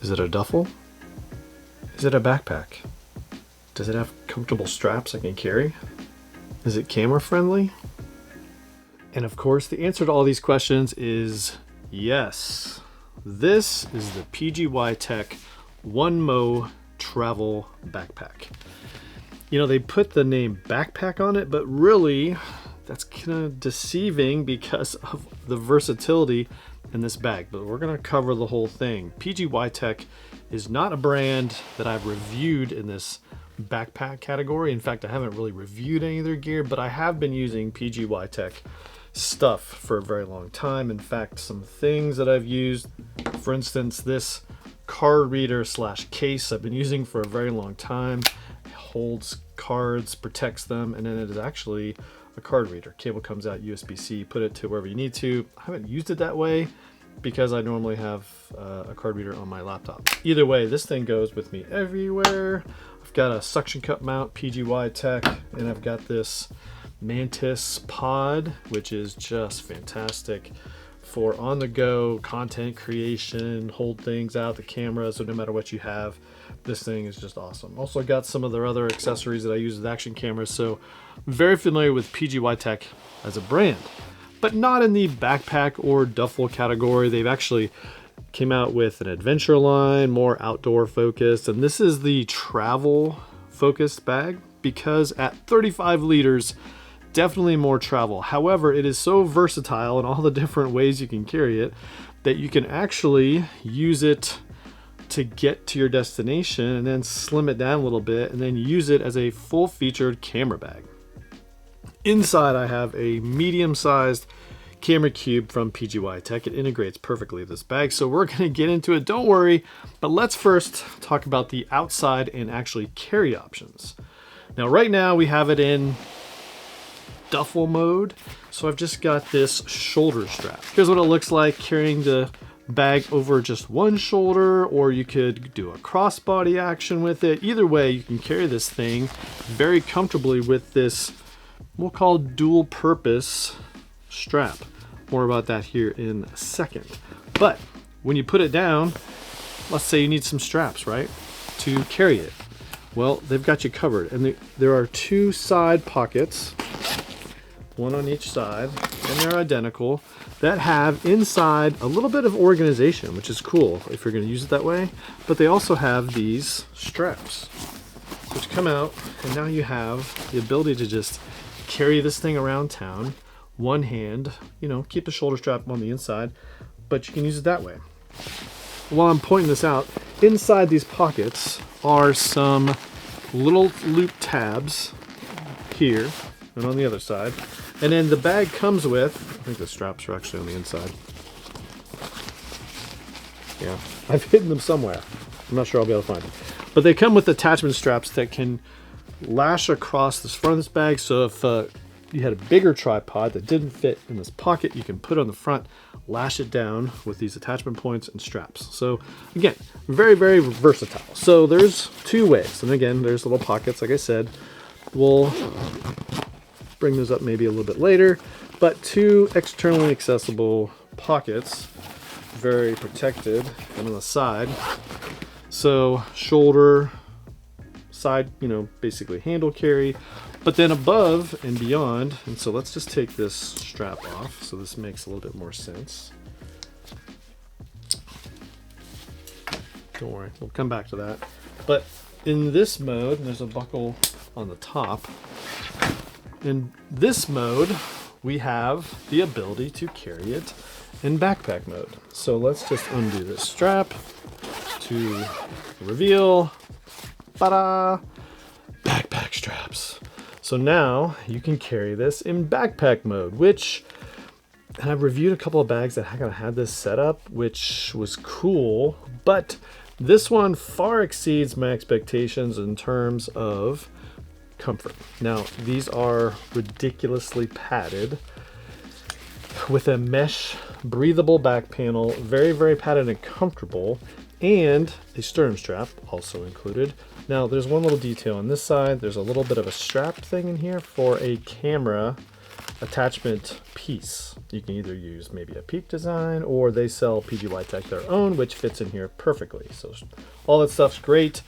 Is it a duffel? Is it a backpack? Does it have comfortable straps I can carry? Is it camera friendly? And of course, the answer to all these questions is yes. This is the PGYTECH OneMo travel backpack. You know, they put the name backpack on it, but really that's kind of deceiving because of the versatility in this bag. But we're going to cover the whole thing. PGYTECH is not a brand that I've reviewed in this backpack category. In fact, I haven't really reviewed any of their gear, but I have been using PGYTECH stuff for a very long time. In fact, some things that I've used, for instance, this card reader / case I've been using for a very long time. It holds cards, protects them, and then it is actually a card reader. Cable comes out USB-C, put it to wherever you need to. I haven't used it that way because I normally have a card reader on my laptop. Either way, this thing goes with me everywhere. I've got a suction cup mount, PGYTECH, and I've got this Mantis pod, which is just fantastic for on-the-go content creation, hold things out the camera, so no matter what you have, this thing is just awesome. Also got some of their other accessories that I use with action cameras, so very familiar with PGYTECH as a brand, but not in the backpack or duffel category. They've actually came out with an adventure line, more outdoor focused, and this is the travel focused bag because at 35 liters, definitely more travel. However, it is so versatile in all the different ways you can carry it that you can actually use it to get to your destination and then slim it down a little bit and then use it as a full featured camera bag. Inside I have a medium-sized camera cube from PGYTECH. It integrates perfectly with this bag, so we're going to get into it, don't worry. But let's first talk about the outside and actually carry options. Now right now we have it in duffel mode, so I've just got this shoulder strap. Here's what it looks like carrying the bag over just one shoulder, or you could do a crossbody action with it. Either way, you can carry this thing very comfortably with this, we'll call dual purpose strap. More about that here in a second. But when you put it down, let's say you need some straps, right, to carry it. Well, they've got you covered, and there are two side pockets, one on each side, and they're identical, that have inside a little bit of organization, which is cool if you're going to use it that way. But they also have these straps which come out, and now you have the ability to just carry this thing around town, one hand, you know, keep the shoulder strap on the inside, but you can use it that way. While I'm pointing this out, inside these pockets are some little loop tabs here and on the other side. And then the bag comes with, I think the straps are actually on the inside. Yeah, I've hidden them somewhere. I'm not sure I'll be able to find them. But they come with attachment straps that can lash across the front of this bag. So if you had a bigger tripod that didn't fit in this pocket, you can put it on the front, lash it down with these attachment points and straps. So again, very, very versatile. So there's two ways. And again, there's little pockets, like I said. We'll bring those up maybe a little bit later, but two externally accessible pockets, very protected, and on the side. So shoulder, side, you know, basically handle carry, but then above and beyond. And so let's just take this strap off so this makes a little bit more sense. Don't worry, we'll come back to that. But in this mode, and there's a buckle on the top, in this mode, we have the ability to carry it in backpack mode. So let's just undo this strap to reveal, ta-da, backpack straps. So now you can carry this in backpack mode, which, and I've reviewed a couple of bags that kind of had this setup, which was cool, but this one far exceeds my expectations in terms of comfort. Now, these are ridiculously padded with a mesh breathable back panel, very, very padded and comfortable, and a sternum strap also included. Now, there's one little detail on this side. There's a little bit of a strap thing in here for a camera attachment piece. You can either use maybe a Peak Design, or they sell PGYTECH their own, which fits in here perfectly. So all that stuff's great.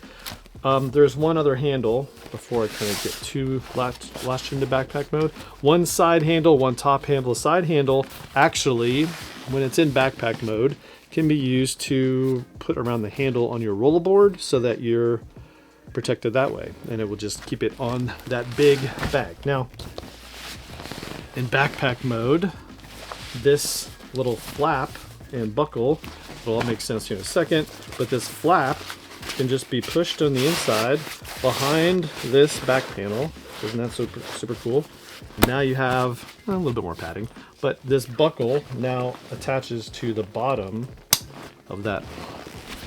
There's one other handle before I kind of get too latched into backpack mode. One side handle, one top handle. The side handle, actually, when it's in backpack mode, can be used to put around the handle on your rollerboard so that you're protected that way, and it will just keep it on that big bag. Now, in backpack mode, this little flap and buckle, it'll all make sense here in a second, but this flap can just be pushed on the inside behind this back panel. Isn't that super cool? Now you have a little bit more padding, but this buckle now attaches to the bottom of that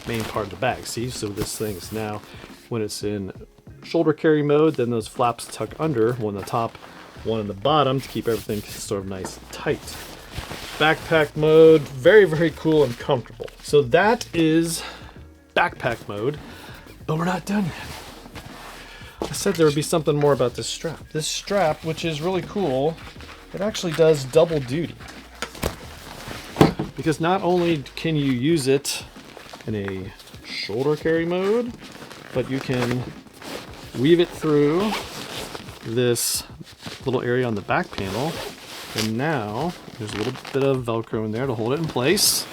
main part of the bag. See, so this thing is now, when it's in shoulder carry mode, then those flaps tuck under, one on the top, one on the bottom, to keep everything sort of nice and tight. Backpack mode, very, very cool and comfortable. So that is backpack mode, but we're not done yet. I said there would be something more about this strap. This strap, which is really cool, it actually does double duty. Because not only can you use it in a shoulder carry mode, but you can weave it through this little area on the back panel, and now there's a little bit of Velcro in there to hold it in place.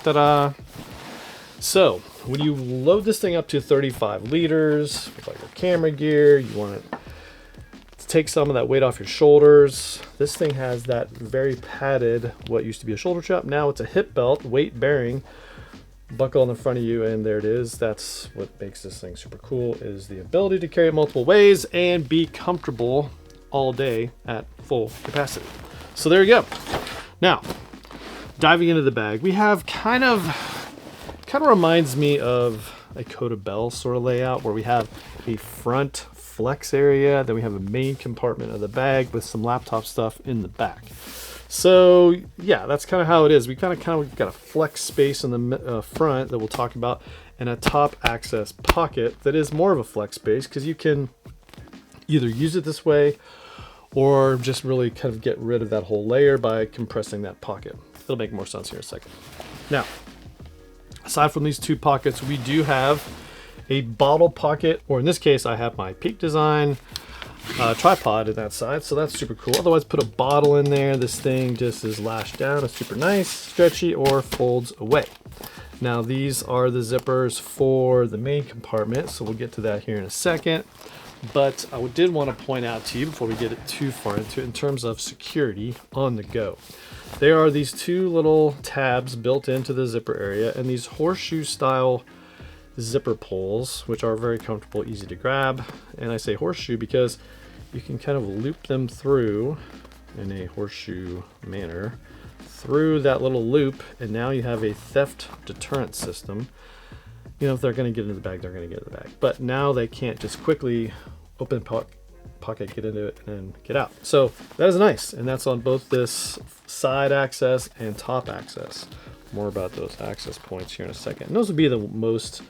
Ta-da! So when you load this thing up to 35 liters with like your camera gear, you want it to take some of that weight off your shoulders. This thing has that very padded, what used to be a shoulder strap, now it's a hip belt, weight bearing, buckle on the front of you, and there it is. That's what makes this thing super cool, is the ability to carry it multiple ways and be comfortable all day at full capacity. So there you go. Now, diving into the bag, we have kind of reminds me of a Coda Bell sort of layout, where we have a front flex area, then we have a main compartment of the bag with some laptop stuff in the back. So yeah, that's kind of how it is. We kind of got a flex space in the front that we'll talk about, and a top access pocket that is more of a flex space, because you can either use it this way or just really kind of get rid of that whole layer by compressing that pocket. It'll make more sense here in a second. Now, aside from these two pockets, we do have a bottle pocket, or in this case, I have my Peak Design tripod in that side, so that's super cool. Otherwise, put a bottle in there. This thing just is lashed down. It's super nice, stretchy, or folds away. Now, these are the zippers for the main compartment, so we'll get to that here in a second. But I did want to point out to you, before we get it too far into it, in terms of security on the go. There are these two little tabs built into the zipper area, and these horseshoe style zipper pulls, which are very comfortable, easy to grab. And I say horseshoe because you can kind of loop them through in a horseshoe manner through that little loop, and now you have a theft deterrent system. You know, if they're going to get into the bag, they're going to get in the bag. But now they can't just quickly open pocket, get into it, and then get out. So that is nice, and that's on both this side access and top access. More about those access points here in a second. And those would be the most,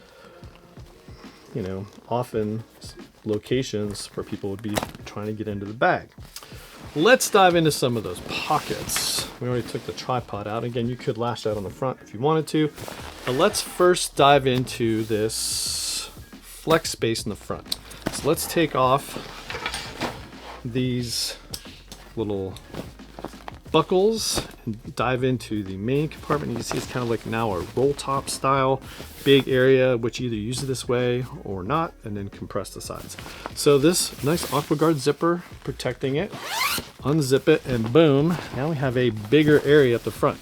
you know, often locations where people would be trying to get into the bag. Let's dive into some of those pockets. We already took the tripod out. Again, you could lash that on the front if you wanted to. But let's first dive into this flex space in the front. So let's take off these little buckles and dive into the main compartment. You can see it's kind of like now a roll top style big area, which either use it this way or not, and then compress the sides. So this nice AquaGuard zipper protecting it, unzip it, and boom, now we have a bigger area at the front.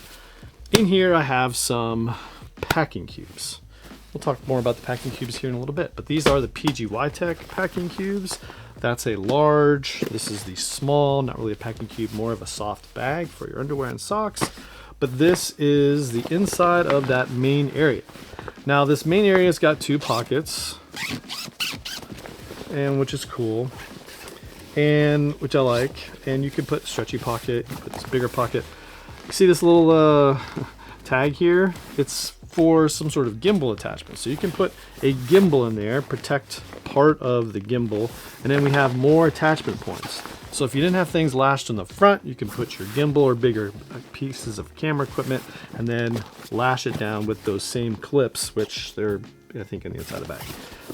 In here I have some packing cubes. We'll talk more about the packing cubes here in a little bit, but these are the PGYTECH packing cubes. That's a large, this is the small, not really a packing cube, more of a soft bag for your underwear and socks. But this is the inside of that main area. Now this main area's got two pockets, and which is cool, and which I like. And you can put stretchy pocket, you put this bigger pocket. You see this little tag here? It's for some sort of gimbal attachment. So you can put a gimbal in there, protect part of the gimbal, and then we have more attachment points. So if you didn't have things lashed in the front, you can put your gimbal or bigger pieces of camera equipment and then lash it down with those same clips, which they're, I think, in the inside of the bag.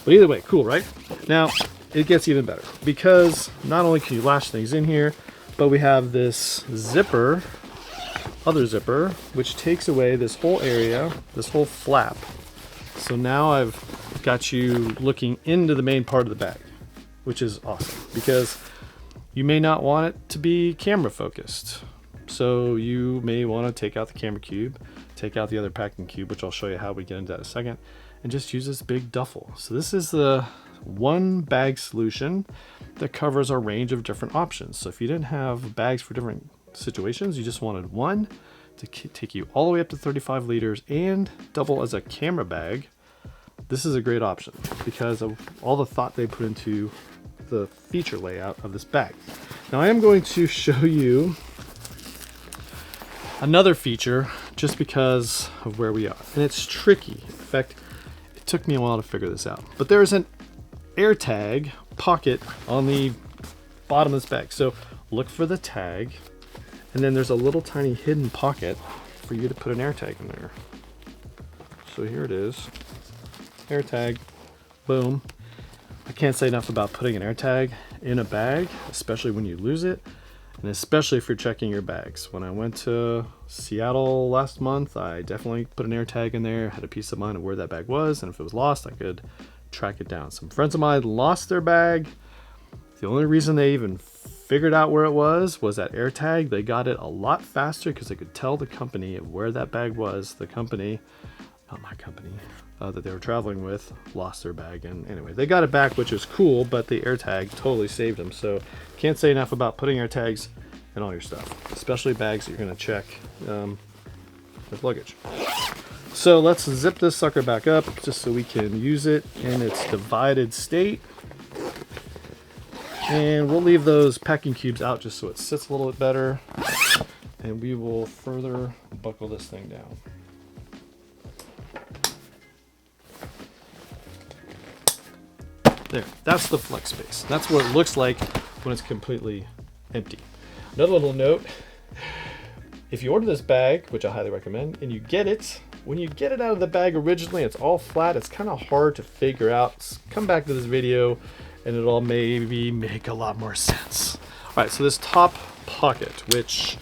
But either way, cool, right? Now, it gets even better because not only can you lash things in here, but we have this zipper, other zipper, which takes away this whole area, this whole flap. So now I've got you looking into the main part of the bag, which is awesome because you may not want it to be camera focused. So you may want to take out the camera cube, take out the other packing cube, which I'll show you how we get into that in a second, and just use this big duffel. So this is the one bag solution that covers a range of different options. So if you didn't have bags for different situations, you just wanted one to take you all the way up to 35 liters and double as a camera bag, this is a great option because of all the thought they put into the feature layout of this bag. Now I am going to show you another feature just because of where we are, and it's tricky. In fact, it took me a while to figure this out, but there's an air tag pocket on the bottom of this bag. So look for the tag, and then there's a little tiny hidden pocket for you to put an air tag in there. So here it is, air tag, boom. I can't say enough about putting an air tag in a bag, especially when you lose it, and especially if you're checking your bags. When I went to Seattle last month, I definitely put an air tag in there, had a peace of mind of where that bag was, and if it was lost, I could track it down. Some friends of mine lost their bag. The only reason they even figured out where it was that air tag. They got it a lot faster because they could tell the company where that bag was. The company, not my company, that they were traveling with lost their bag, and anyway, they got it back, which is cool, but the air tag totally saved them. So can't say enough about putting air tags in all your stuff, especially bags that you're going to check with luggage. So let's zip this sucker back up just so we can use it in its divided state. And we'll leave those packing cubes out just so it sits a little bit better. And we will further buckle this thing down. There, that's the flex space. That's what it looks like when it's completely empty. Another little note, if you order this bag, which I highly recommend, and you get it, when you get it out of the bag originally, it's all flat. It's kind of hard to figure out. Come back to this video and it'll maybe make a lot more sense. All right, so this top pocket, which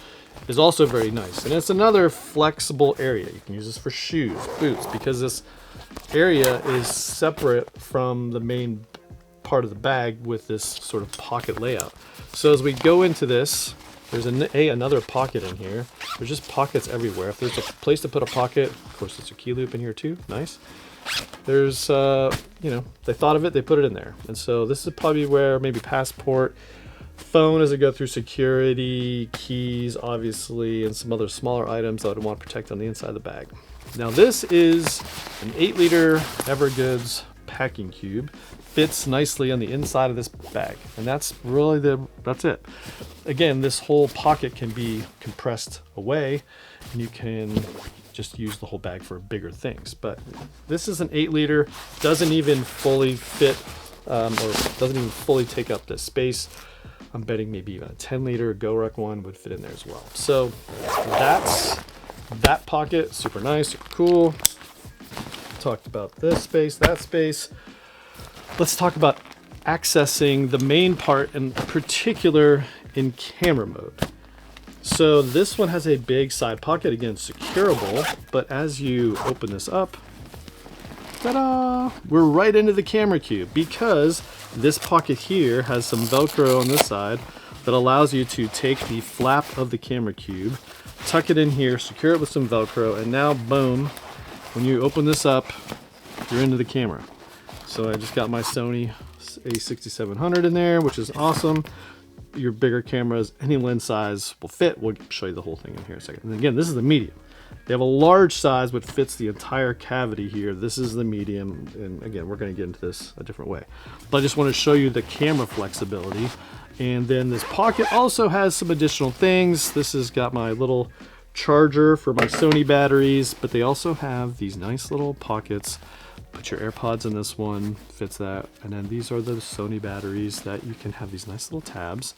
is also very nice, and it's another flexible area. You can use this for shoes, boots, because this area is separate from the main part of the bag with this sort of pocket layout. So as we go into this, there's another pocket in here. There's just pockets everywhere. If there's a place to put a pocket, of course there's a key loop in here too, nice. There's, you know, they thought of it, they put it in there. And so this is probably where maybe passport, phone as it go through security, keys obviously, and some other smaller items that I would want to protect on the inside of the bag. Now this is an 8-liter Evergoods packing cube. Fits nicely on the inside of this bag, and that's really that's it. Again, this whole pocket can be compressed away, and you can just use the whole bag for bigger things. But this is an 8-liter, doesn't even fully fit, or doesn't even fully take up this space. I'm betting maybe even a 10-liter GoRuck one would fit in there as well. So that's that pocket, super nice, super cool. Talked about this space, that space. Let's talk about accessing the main part, in particular in camera mode. So this one has a big side pocket, again securable, but as you open this up, ta-da, we're right into the camera cube, because this pocket here has some Velcro on this side that allows you to take the flap of the camera cube, tuck it in here, secure it with some Velcro, and now boom, when you open this up, you're into the camera. So I just got my Sony a6700 in there, which is awesome. Your bigger cameras, any lens size will fit. We'll show you the whole thing in here in a second. And again, this is the medium. They have a large size which fits the entire cavity here. This is the medium, and again, we're going to get into this a different way. But I just want to show you the camera flexibility. And then this pocket also has some additional things. This has got my little charger for my Sony batteries, but they also have these nice little pockets. Put your AirPods in this one, fits that. And then these are the Sony batteries that you can have these nice little tabs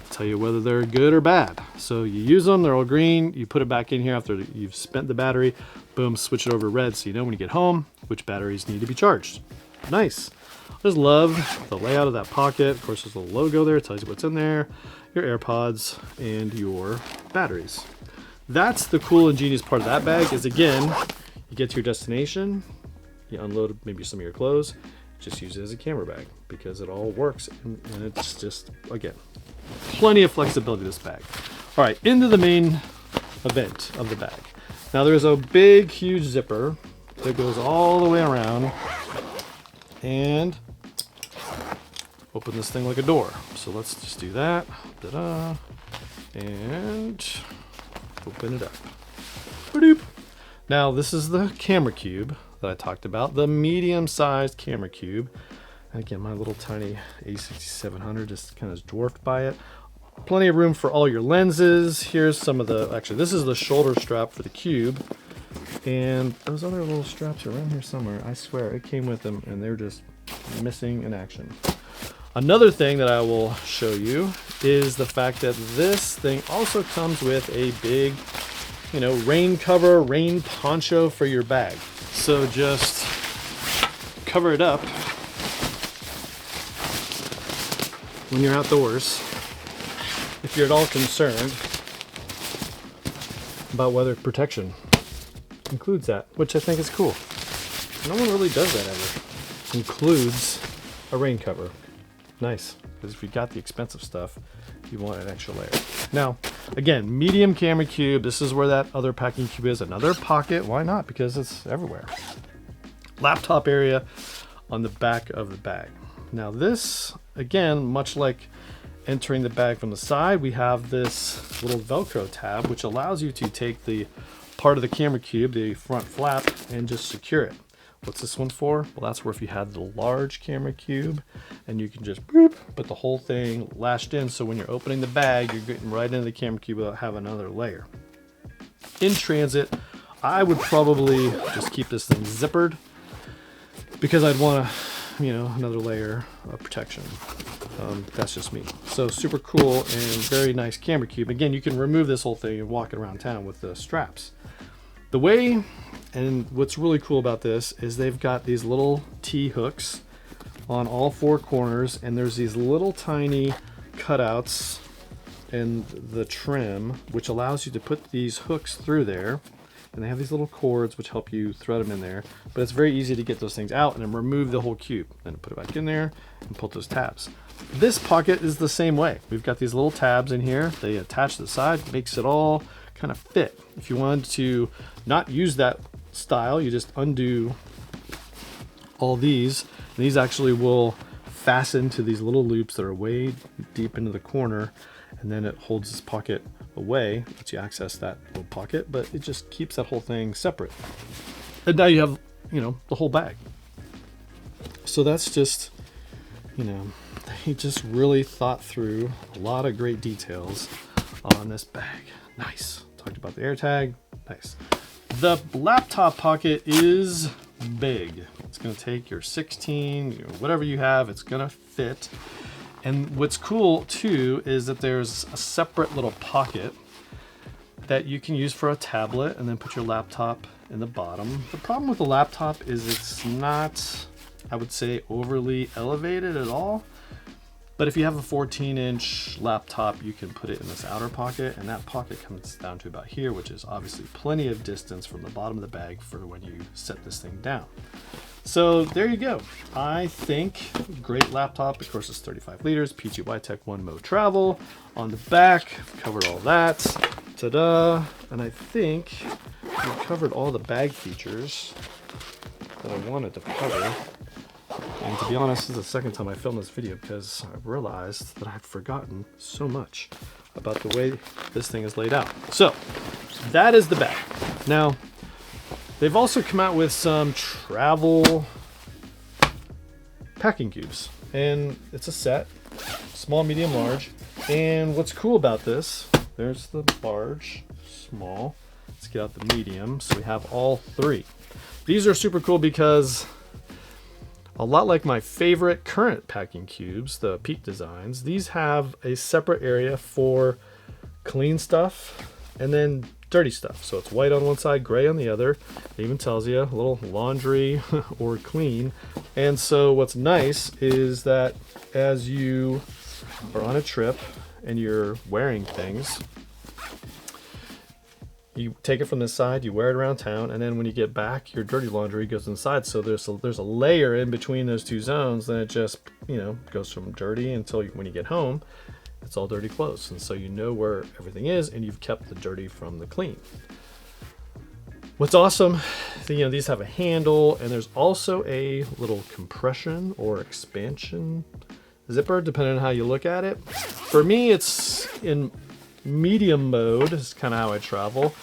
to tell you whether they're good or bad. So you use them, they're all green, you put it back in here after you've spent the battery, boom, switch it over to red so you know when you get home which batteries need to be charged. Nice. I just love the layout of that pocket. Of course, there's a little logo there, it tells you what's in there, your AirPods and your batteries. That's the cool and genius part of that bag is, again, you get to your destination, you unload maybe some of your clothes, just use it as a camera bag because it all works, and it's just, again, plenty of flexibility in this bag. All right, into the main event of the bag. Now there's a big, huge zipper that goes all the way around and open this thing like a door. So let's just do that. Ta-da. And open it up. Ba-doop. Now this is the camera cube that I talked about, the medium-sized camera cube. And again, my little tiny A6700 just kind of dwarfed by it. Plenty of room for all your lenses. Here's some of the, actually this is the shoulder strap for the cube. And those other little straps are around here somewhere. I swear it came with them and they're just missing in action. Another thing that I will show you is the fact that this thing also comes with a big, you know, rain cover, rain poncho for your bag. So just cover it up when you're outdoors if you're at all concerned about weather protection. Includes that, which I think is cool. No one really does that ever. Includes a rain cover. Nice, because if you got the expensive stuff, you want an extra layer. Now, again, medium camera cube. This is where that other packing cube is. Another pocket, why not? Because it's everywhere. Laptop area on the back of the bag. Now this, again, much like entering the bag from the side, we have this little Velcro tab, which allows you to take the part of the camera cube, the front flap, and just secure it. What's this one for? Well, that's where if you had the large camera cube and you can just boop, put the whole thing lashed in, so when you're opening the bag, you're getting right into the camera cube without having another layer. In transit, I would probably just keep this thing zippered because I'd want to, you know, another layer of protection. That's just me. So super cool and very nice camera cube. Again, you can remove this whole thing and walk it around town with the straps. The way, and what's really cool about this is they've got these little T-hooks on all four corners, and there's these little tiny cutouts in the trim, which allows you to put these hooks through there. And they have these little cords which help you thread them in there, but it's very easy to get those things out and then remove the whole cube. Then put it back in there and pull those tabs. This pocket is the same way. We've got these little tabs in here. They attach to the side, makes it all kind of fit. If you wanted to not use that style, you just undo all these. And these actually will fasten to these little loops that are way deep into the corner, and then it holds this pocket away, lets you access that little pocket, but it just keeps that whole thing separate. And now you have, you know, the whole bag. So that's just, you know, he just really thought through a lot of great details on this bag. Nice. Talked about the AirTag. Nice. The laptop pocket is big. It's going to take your 16, you know, whatever you have, it's going to fit. And what's cool too is that there's a separate little pocket that you can use for a tablet and then put your laptop in the bottom. The problem with the laptop is it's not, I would say, overly elevated at all. But if you have a 14-inch laptop, you can put it in this outer pocket, and that pocket comes down to about here, which is obviously plenty of distance from the bottom of the bag for when you set this thing down. So there you go. I think great laptop. Of course, it's 35 liters, PGYTECH OneMo Travel. On the back, I've covered all that. Ta-da! And I think we've covered all the bag features that I wanted to cover. And to be honest, this is the second time I filmed this video because I realized that I've forgotten so much about the way this thing is laid out. So that is the bag. Now, they've also come out with some travel packing cubes, and it's a set, small, medium, large. And what's cool about this, there's the large, small, Let's get out the medium. So we have all three. These are super cool because a lot like my favorite current packing cubes, the Peak Designs, these have a separate area for clean stuff and then dirty stuff. So it's white on one side, gray on the other. It even tells you a little laundry or clean. And so what's nice is that as you are on a trip and you're wearing things, you take it from this side, you wear it around town, and then when you get back, your dirty laundry goes inside. So there's a layer in between those two zones. Then it just, goes from dirty until when you get home, it's all dirty clothes. And so you know where everything is, and you've kept the dirty from the clean. What's awesome, these have a handle, and there's also a little compression or expansion zipper, depending on how you look at it. For me, it's in medium mode, is kind of how I travel.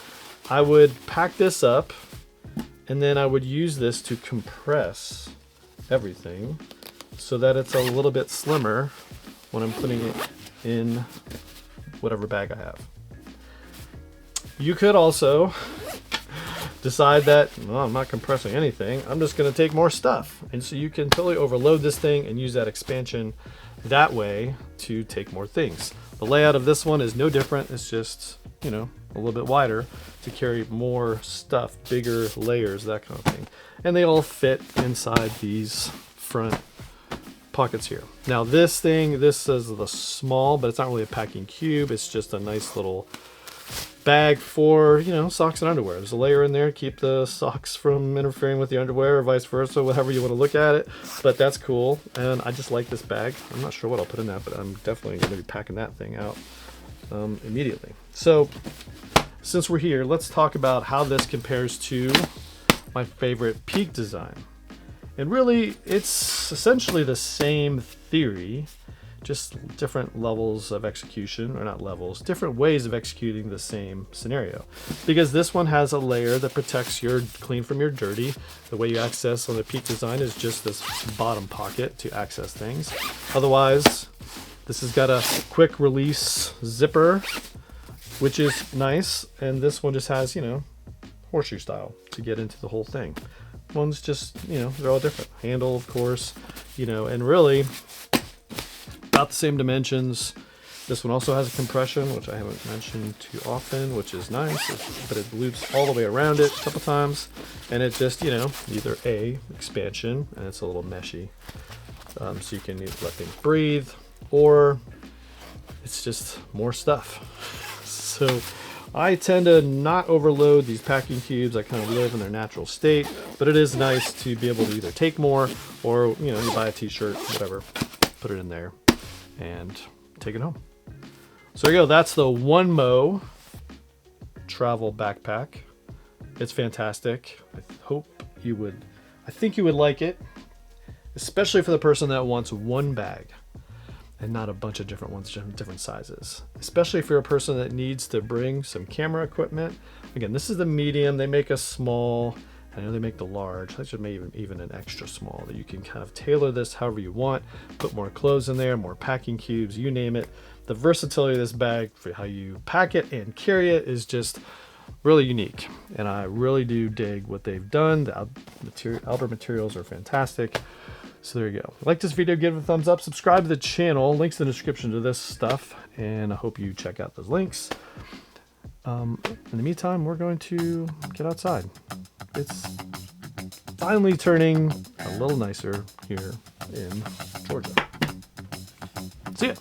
I would pack this up, and then I would use this to compress everything so that it's a little bit slimmer when I'm putting it in whatever bag I have. You could also decide that, well, I'm not compressing anything, I'm just going to take more stuff. And so you can totally overload this thing and use that expansion that way to take more things. The layout of this one is no different. It's just, a little bit wider to carry more stuff, bigger layers, that kind of thing. And they all fit inside these front pockets here. Now this is the small, but it's not really a packing cube. It's just a nice little bag for, socks and underwear. There's a layer in there to keep the socks from interfering with the underwear or vice versa, whatever you want to look at it. But that's cool. And I just like this bag. I'm not sure what I'll put in that, but I'm definitely going to be packing that thing out immediately. So since we're here, let's talk about how this compares to my favorite Peak design. And really, it's essentially the same theory, just different levels of execution, or not levels, different ways of executing the same scenario. Because this one has a layer that protects your clean from your dirty. The way you access on the Peak design is just this bottom pocket to access things. Otherwise, this has got a quick release zipper, which is nice. And this one just has, horseshoe style to get into the whole thing. One's just, they're all different. Handle, of course, and really about the same dimensions. This one also has a compression, which I haven't mentioned too often, which is nice, but it loops all the way around it a couple times, and it just, either A, expansion, and it's a little meshy, so you can either let things breathe, or it's just more stuff. So I tend to not overload these packing cubes. I kind of live in their natural state, but it is nice to be able to either take more, or, you buy a t-shirt, whatever, put it in there, and take it home. So there you go. That's the OneMo travel backpack. It's fantastic. I think you would like it, especially for the person that wants one bag and not a bunch of different ones, different sizes. Especially if you're a person that needs to bring some camera equipment. Again, this is the medium. They make a small. I know they make the large. They should make even an extra small that you can kind of tailor this however you want. Put more clothes in there, more packing cubes, you name it. The versatility of this bag for how you pack it and carry it is just really unique. And I really do dig what they've done. The Albert materials are fantastic. So there you go. Like this video, give it a thumbs up, subscribe to the channel. Links in the description to this stuff. And I hope you check out those links. In the meantime, we're going to get outside. It's finally turning a little nicer here in Georgia. See ya.